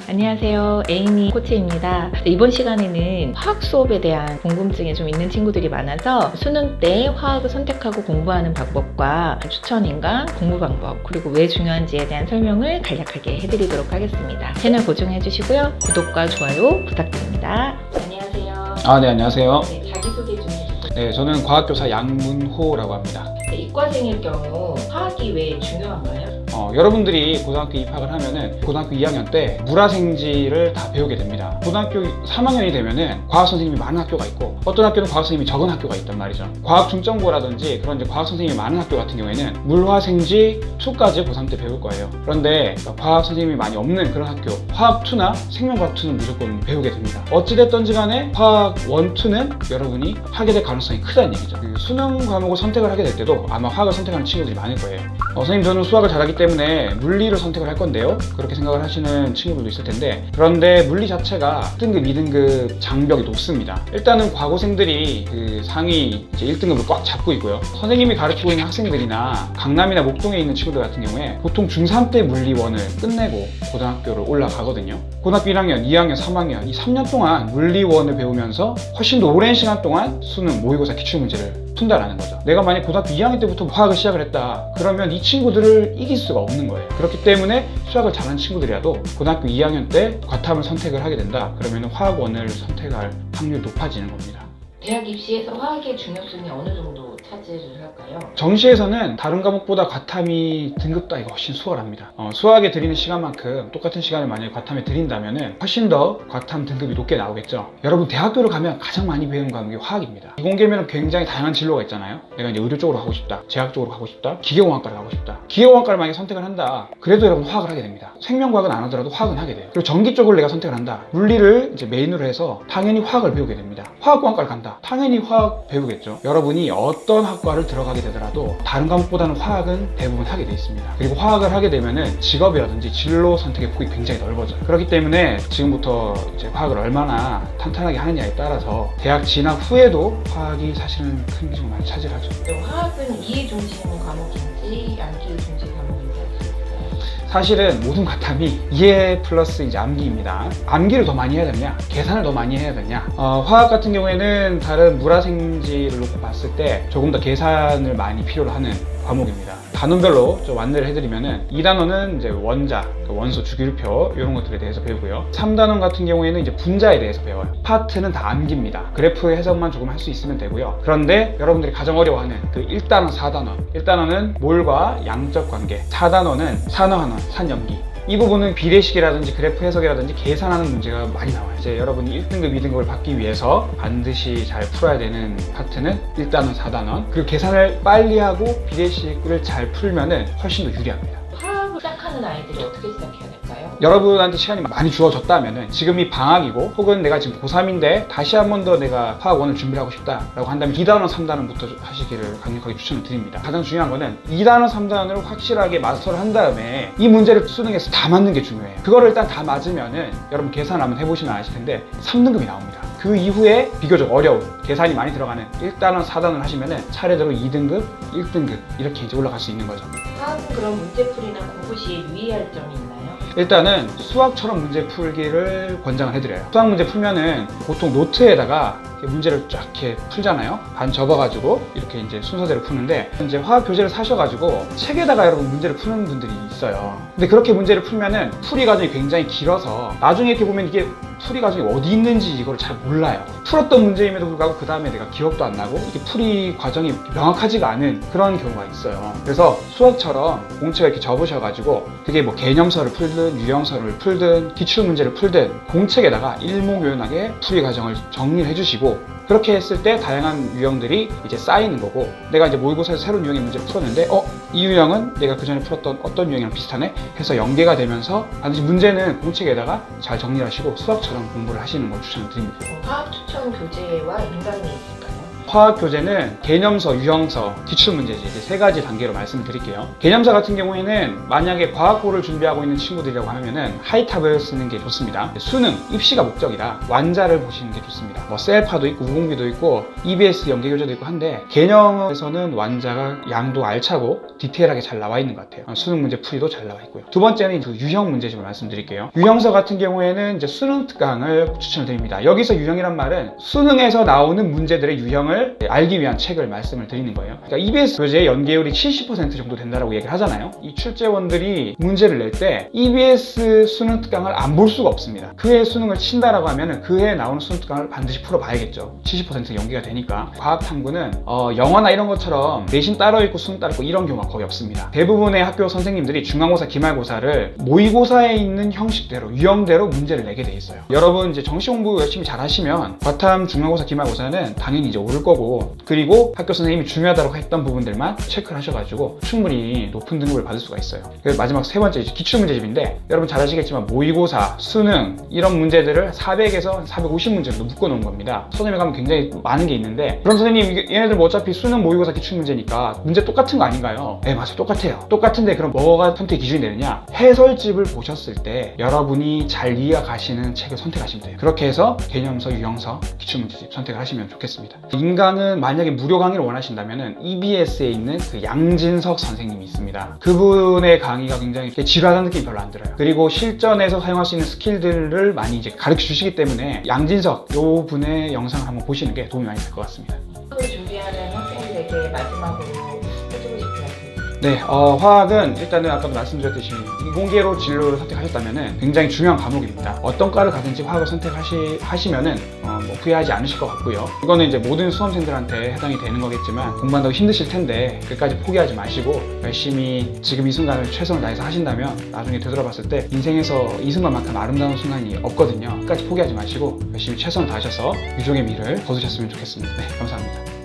안녕하세요. 에이미 코치입니다. 이번 시간에는 화학 수업에 대한 궁금증이 좀 있는 친구들이 많아서 수능 때 화학을 선택하고 공부하는 방법과 추천인강, 공부 방법, 그리고 왜 중요한지에 대한 설명을 간략하게 해드리도록 하겠습니다. 채널 고정해 주시고요. 구독과 좋아요 부탁드립니다. 안녕하세요. 네, 안녕하세요. 네, 자기소개 좀 해주세요. 네, 저는 과학교사 양문호라고 합니다. 네, 이과생일 경우 화학이 왜 중요한가요? 여러분들이 고등학교 입학을 하면은 고등학교 2학년 때 물화생지를 다 배우게 됩니다. 고등학교 3학년이 되면은 과학 선생님이 많은 학교가 있고 어떤 학교는 과학 선생님이 적은 학교가 있단 말이죠. 과학 중점고라든지 그런 이제 과학 선생님이 많은 학교 같은 경우에는 물화생지 2까지 고3 때 배울 거예요. 그런데 과학 선생님이 많이 없는 그런 학교, 화학 2나 생명과학 2는 무조건 배우게 됩니다. 어찌됐든지 간에 화학 1, 2는 여러분이 하게 될 가능성이 크다는 얘기죠. 그 수능 과목을 선택을 하게 될 때도 아마 화학을 선택하는 친구들이 많을 거예요. 선생님 저는 수학을 잘하기 때문에 물리를 선택을 할 건데요, 그렇게 생각을 하시는 친구들도 있을 텐데, 그런데 물리 자체가 1등급, 2등급 장벽이 높습니다. 일단은 과고생들이 그 상위 이제 1등급을 꽉 잡고 있고요. 선생님이 가르치고 있는 학생들이나 강남이나 목동에 있는 친구들 같은 경우에 보통 중3 때 물리원을 끝내고 고등학교를 올라가거든요. 고등학교 1학년, 2학년, 3학년 이 3년 동안 물리원을 배우면서 훨씬 더 오랜 시간 동안 수능, 모의고사, 기출문제를 푼다라는 거죠. 내가 만약 고등학교 2학년 때부터 화학을 시작을 했다 그러면 이 친구들을 이길 수가 없는 거예요. 그렇기 때문에 수학을 잘하는 친구들이라도 고등학교 2학년 때 과탐을 선택을 하게 된다 그러면 화학원을 선택할 확률이 높아지는 겁니다. 대학 입시에서 화학의 중요성이 어느 정도 차지를 할까요? 정시에서는 다른 과목보다 과탐이 등급 따위가 훨씬 수월합니다. 수학에 들이는 시간만큼 똑같은 시간을 만약에 과탐에 들인다면 훨씬 더 과탐 등급이 높게 나오겠죠. 여러분 대학교를 가면 가장 많이 배우는 과목이 화학입니다. 이공계면 굉장히 다양한 진로가 있잖아요. 내가 이제 의료 쪽으로 가고 싶다, 제약 쪽으로 가고 싶다, 기계공학과를 가고 싶다. 기계공학과를 만약에 선택을 한다 그래도 여러분 화학을 하게 됩니다. 생명과학은 안 하더라도 화학은 하게 돼요. 그리고 전기 쪽을 내가 선택을 한다, 물리를 이제 메인으로 해서 당연히 화학을 배우게 됩니다. 화학공학과를 간다, 당연히 화학 배우겠죠. 여러분이 어떤 학과를 들어가게 되더라도 다른 과목보다는 화학은 대부분 하게 돼 있습니다. 그리고 화학을 하게 되면은 직업이라든지 진로 선택의 폭이 굉장히 넓어져요. 그렇기 때문에 지금부터 이제 화학을 얼마나 탄탄하게 하느냐에 따라서 대학 진학 후에도 화학이 사실은 큰 비중을 많이 차지하죠. 화학은 이해 중심 과목인지 암기 중심 과목인지 알 수 있어요? 사실은 모든 과탐이 이해 플러스 이제 암기입니다. 암기를 더 많이 해야 되냐, 계산을 더 많이 해야 되냐. 화학 같은 경우에는 다른 물화생지를 놓고 봤을 때 조금 더 계산을 많이 필요로 하는 과목입니다. 단원별로 좀 안내를 해드리면은 2단원은 이제 원자, 원소, 주기율표 이런 것들에 대해서 배우고요. 3단원 같은 경우에는 이제 분자에 대해서 배워요. 파트는 다 암기입니다. 그래프 해석만 조금 할 수 있으면 되고요. 그런데 여러분들이 가장 어려워하는 그 1단원, 4단원. 1단원은 몰과 양적 관계, 4단원은 산화환원, 산염기. 이 부분은 비례식이라든지 그래프 해석이라든지 계산하는 문제가 많이 나와요. 이제 여러분이 1등급, 2등급을 받기 위해서 반드시 잘 풀어야 되는 파트는 1단원, 4단원. 그리고 계산을 빨리 하고 비례식을 잘 풀면은 훨씬 더 유리합니다. 화학을 시작하는 아이들이 어떻게 시작해야 될까요? 여러분한테 시간이 많이 주어졌다면은 지금이 방학이고 혹은 내가 지금 고3인데 다시 한 번 더 내가 화학원을 준비를 하고 싶다라고 한다면 2단원, 3단원부터 하시기를 강력하게 추천을 드립니다. 가장 중요한 거는 2단원, 3단원을 확실하게 마스터를 한 다음에 이 문제를 수능에서 다 맞는 게 중요해요. 그거를 일단 다 맞으면은 여러분 계산 한번 해보시면 아실 텐데 3등급이 나옵니다. 그 이후에 비교적 어려운 계산이 많이 들어가는 1단원, 4단원 하시면은 차례대로 2등급, 1등급 이렇게 이제 올라갈 수 있는 거죠. 화학은 그런 문제풀이나 공부 시에 유의할 점이 있나요? 일단은 수학처럼 문제 풀기를 권장을 해드려요. 수학 문제 풀면은 보통 노트에다가 문제를 쫙 이렇게 풀잖아요. 반 접어가지고 이렇게 이제 순서대로 푸는데, 이제 화학 교재를 사셔가지고 책에다가 여러분 문제를 푸는 분들이 있어요. 근데 그렇게 문제를 풀면은 풀이 과정이 굉장히 길어서 나중에 이렇게 보면 이게 풀이 과정이 어디 있는지 이걸 잘 몰라요. 풀었던 문제임에도 불구하고 그 다음에 내가 기억도 안 나고 이게 풀이 과정이 명확하지가 않은 그런 경우가 있어요. 그래서 수학처럼 공책을 이렇게 접으셔가지고 그게 뭐 개념서를 풀든 유형서를 풀든 기출문제를 풀든 공책에다가 일목요연하게 풀이 과정을 정리를 해주시고, 그렇게 했을 때 다양한 유형들이 이제 쌓이는 거고, 내가 이제 모의고사에서 새로운 유형의 문제를 풀었는데 이 유형은 내가 그 전에 풀었던 어떤 유형이랑 비슷하네 해서 연계가 되면서 반드시 문제는 공책에다가 잘 정리하시고 수학처럼 공부를 하시는 걸 추천드립니다. 화학 추천 교재와 인강이 있을까요? 화학 교재는 개념서, 유형서, 기출문제집 이렇게 세 가지 단계로 말씀을 드릴게요. 개념서 같은 경우에는 만약에 과학고를 준비하고 있는 친구들이라고 하면은 하이탑을 쓰는 게 좋습니다. 수능, 입시가 목적이라 완자를 보시는 게 좋습니다. 뭐 셀파도 있고 우공비도 있고 EBS 연계교재도 있고 한데 개념에서는 완자가 양도 알차고 디테일하게 잘 나와 있는 것 같아요. 수능 문제 풀이도 잘 나와 있고요. 두 번째는 그 유형 문제집을 말씀드릴게요. 유형서 같은 경우에는 이제 수능 특강을 추천을 드립니다. 여기서 유형이란 말은 수능에서 나오는 문제들의 유형을 알기 위한 책을 말씀을 드리는 거예요. 그러니까 EBS 교재의 연계율이 70% 정도 된다고 얘기를 하잖아요. 이 출제원들이 문제를 낼 때 EBS 수능 특강을 안 볼 수가 없습니다. 그해 수능을 친다라고 하면은 그해 나오는 수능 특강을 반드시 풀어봐야겠죠. 70% 연계가 되니까. 과학 탐구는 영어나 이런 것처럼 내신 따로 있고 수능 따로 있고 이런 경우가 거의 없습니다. 대부분의 학교 선생님들이 중간고사, 기말고사를 모의고사에 있는 형식대로, 유형대로 문제를 내게 돼 있어요. 여러분 이제 정시 공부 열심히 잘 하시면 과탐, 중간고사, 기말고사는 당연히 이제 오를 거고, 그리고 학교 선생님이 중요하다고 했던 부분들만 체크를 하셔가지고 충분히 높은 등급을 받을 수가 있어요. 그래서 마지막 세 번째 기출문제집인데, 여러분 잘 아시겠지만 모의고사, 수능 이런 문제들을 400에서 450문제 정도 묶어놓은 겁니다. 서점에 가면 굉장히 많은 게 있는데, 그럼 선생님 얘네들 뭐 어차피 수능, 모의고사, 기출문제니까 문제 똑같은 거 아닌가요? 네, 맞아요. 똑같아요. 똑같은데 그럼 뭐가 선택 기준이 되느냐? 해설집을 보셨을 때 여러분이 잘 이해가 가시는 책을 선택하시면 돼요. 그렇게 해서 개념서, 유형서, 기출문제집 선택을 하시면 좋겠습니다. 인강은 만약에 무료 강의를 원하신다면 EBS에 있는 그 양진석 선생님이 있습니다. 그분의 강의가 굉장히 지루하다는 느낌이 별로 안 들어요. 그리고 실전에서 사용할 수 있는 스킬들을 많이 이제 가르쳐 주시기 때문에 양진석 요 분의 영상을 한번 보시는 게 도움이 많이 될 것 같습니다. 준비하는 학생들에게 마지막으로 해주고 싶은 말씀. 네, 화학은 일단은 아까도 말씀드렸듯이 이공계로 진로를 선택하셨다면 굉장히 중요한 과목입니다. 어떤 과를 가든지 화학을 선택하시면은 뭐 후회하지 않으실 것 같고요. 이거는 이제 모든 수험생들한테 해당이 되는 거겠지만 공부한다고 힘드실 텐데 끝까지 포기하지 마시고 열심히 지금 이 순간을 최선을 다해서 하신다면 나중에 되돌아봤을 때 인생에서 이 순간만큼 아름다운 순간이 없거든요. 끝까지 포기하지 마시고 열심히 최선을 다하셔서 유종의 미를 거두셨으면 좋겠습니다. 네, 감사합니다.